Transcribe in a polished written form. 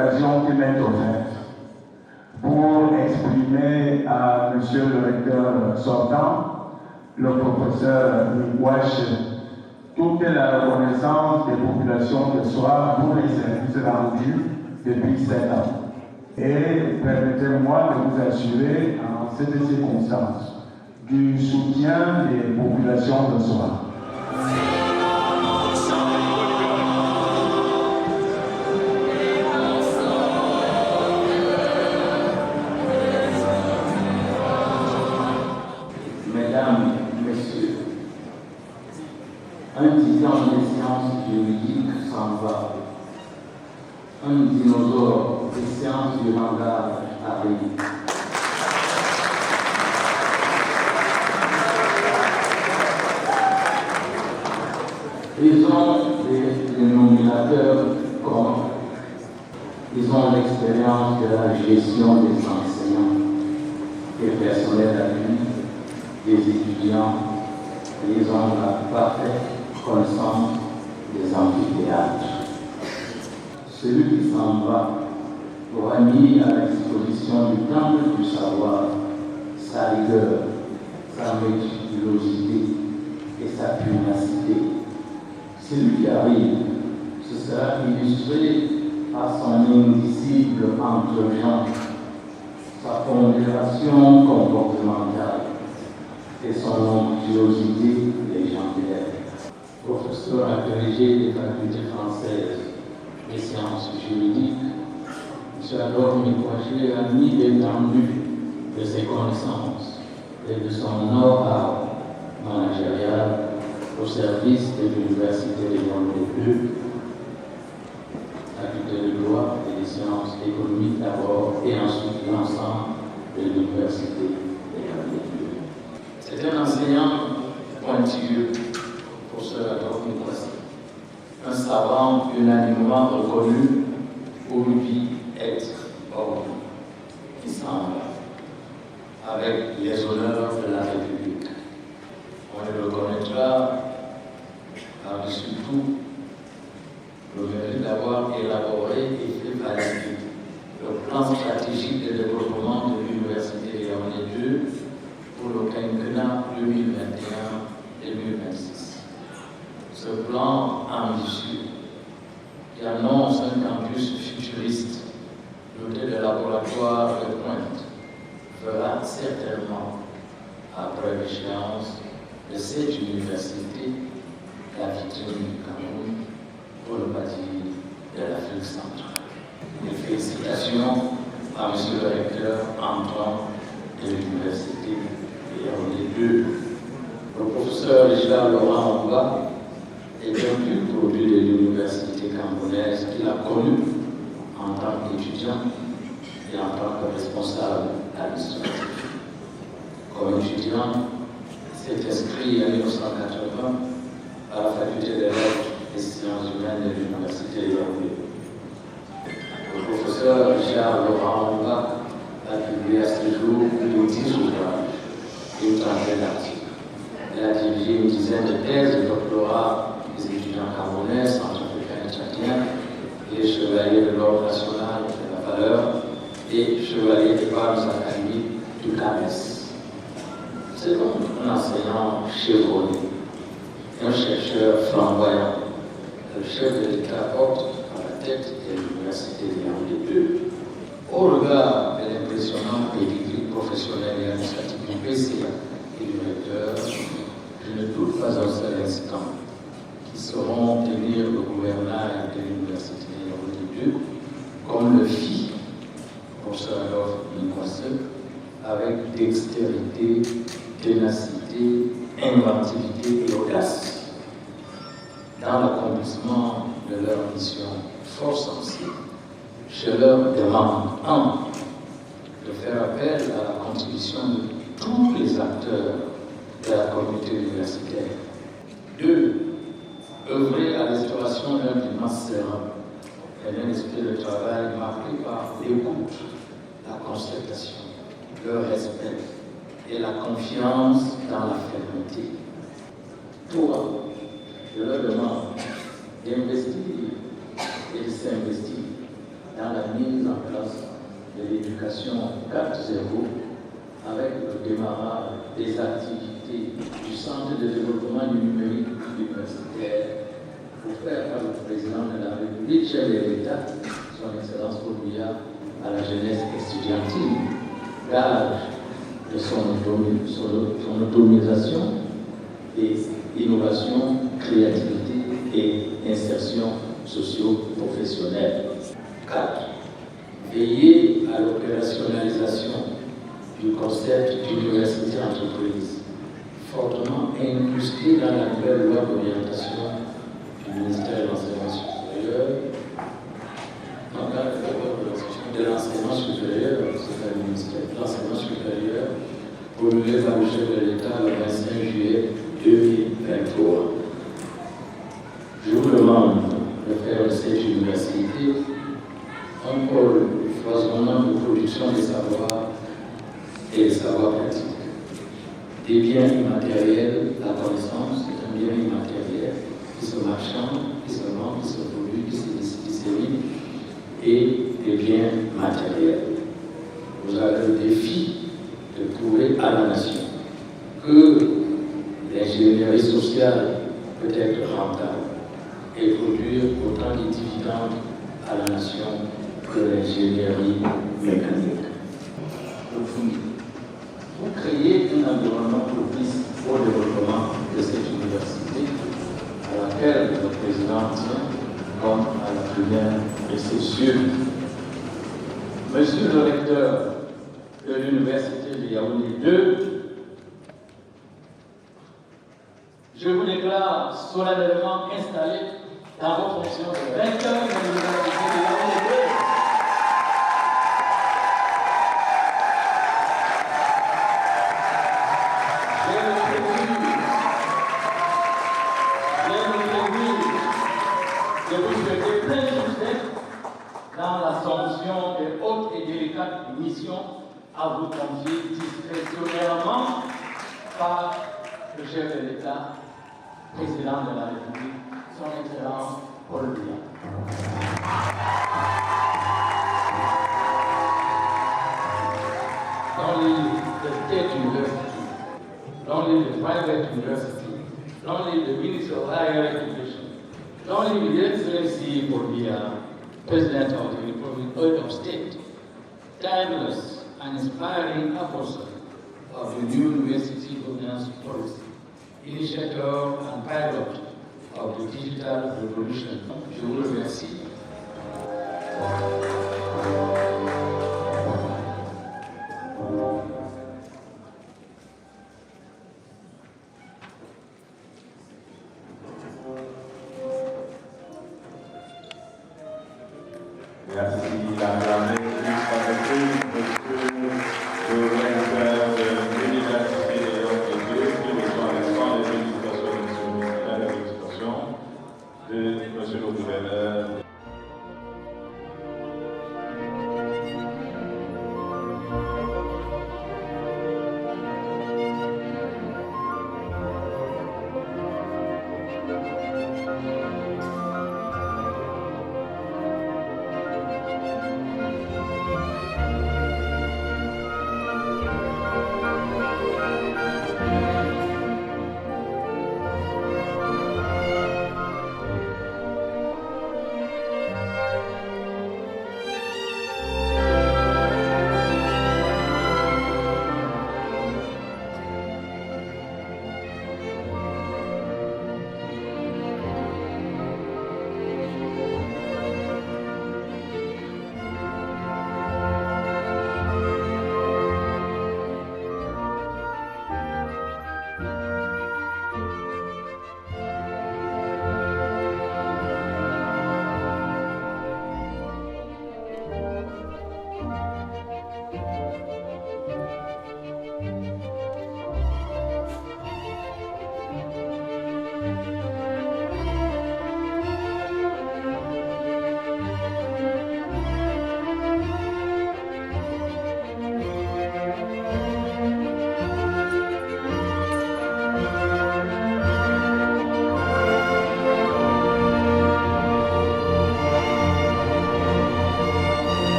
l'occasion qui m'est offerte pour exprimer à Monsieur le recteur sortant, le professeur Mingwache, toute la reconnaissance des populations de Soa pour les services rendus depuis 7 ans. Et permettez-moi de vous assurer, en cette circonstance, du soutien des populations de Soa. Mesdames, Messieurs, un titan des sciences juridiques s'en va. Un dinosaure des sciences du langage arrive. Ils ont des dénominateurs communs. Ils ont l'expérience de la gestion des enseignants, des personnels d'appui, des étudiants, et ils ont la parfaite connaissance des amphithéâtres. Celui qui s'en va aura mis à la disposition du temple du savoir sa rigueur, sa méticulosité et sa pugnacité. Celui qui arrive, ce sera illustré par son indicible entre-genre, sa pondération comportementale et son onctuosité légendaire. Professeur agrégé des facultés françaises des sciences juridiques, M. Adolphe Mingwache a mis l'étendue de ses connaissances et de son know-how managérial au service de l'Université de Yaoundé, faculté de droit et des sciences économiques d'abord et ensuite l'ensemble de l'Université de Yaoundé. C'est un enseignant pointilleux, professeur Adolphe Mingwache, un savant unanimement reconnu pour lui être homme, qui s'en va avec les honneurs de la République. On le reconnaîtra par-dessus tout le mérite d'avoir élaboré et fait valider le plan stratégique de développement de l'Université de Yaoundé pour le quinquennat 2021-2026. Ce plan ambitieux, qui annonce un campus futuriste doté de laboratoires de pointe, fera certainement, après l'échéance de cette université, la vitrine du Cameroun, pour ne pas dire de l'Afrique centrale. Mes félicitations à M. le recteur entrant de l'université de Yaoundé 2. Le professeur Richard Laurent Omba est un pur produit de l'université camerounaise qu'il a connu en tant qu'étudiant et en tant que responsable administratif. Comme étudiant, il s'est inscrit en 1980 à la faculté des lettres et sciences humaines de l'université de Yaoundé. Le professeur Richard Laurent Omba a publié à ce jour plus de 10 ouvrages et une trentaine d'articles. Il a dirigé une dizaine de thèses de doctorat des étudiants camerounais, centrafricains et tchadiens, et chevalier de l'Ordre national de la valeur et chevalier des palmes académiques du CAMES. C'est donc un enseignant chevronné, un chercheur flamboyant. Le chef de l'État porte à la tête de l'université de Yaoundé 2. Au regard de l'impressionnant pédigree professionnel et administratif du PCA et du recteur, je ne doute pas un seul instant qu'ils sauront tenir le gouvernail de l'université de Yaoundé 2 comme le fit professeur Adolphe Mingwache, avec dextérité, ténacité, inventivité et audace dans l'accomplissement de leur mission fort sensible. Je leur demande, un, de faire appel à la contribution de tous les acteurs de la communauté universitaire. 2. Œuvrer à l'instauration d'un climat serein et d'un esprit de travail marqué par l'écoute, la concertation, le respect et la confiance dans la fermeté. 3. Je leur demande d'investir et de s'investir dans la mise en place de l'éducation 4.0 avec le démarrage des activités du Centre de développement du numérique universitaire pour faire par le président de la République, chef de l'État, son Excellence Paul Biya, à la jeunesse estudiantine, gage de son autonomisation et innovation, créativité et insertion socio-professionnelle. 4. Veiller à l'opérationnalisation du concept d'université-entreprise, fortement incrusté dans la nouvelle loi d'orientation du ministère de l'Enseignement supérieur, de l'enseignement supérieur, c'est le ministère de l'Enseignement supérieur, promulgué par le chef de l'État le 25 juillet 2023. Je vous demande de faire de cette université un pôle foisonnant de production des savoirs et des savoirs pratiques. Des biens immatériels, la connaissance est un bien immatériel qui se marchande, qui se vend, qui se produit, qui se dissémine, et des biens matériels. Vous avez le défi de prouver à la nation que l'ingénierie sociale peut être rentable et produire autant de dividendes à la nation que l'ingénierie mécanique. Vous créez un environnement propice au développement de cette université à laquelle le président tient comme à la première réception. Monsieur le recteur de l'université de Yaoundé 2, je vous déclare solennellement installé dans vos fonctions de recteur de l'université de Yaoundé 2. Je vous souhaite plein succès dans l'assomption des hautes et délicates missions à vous confier discrétionnairement par le chef de l'État, président de la République, son Excellence Paul Biya. Only the State University, only the private university, only the Ministry of Higher Education, only the Excellency Paul Biya, President of the Republic of State, timeless and inspiring apostle of the new university governance policy, initiator and pilot of the digital revolution. Je vous remercie.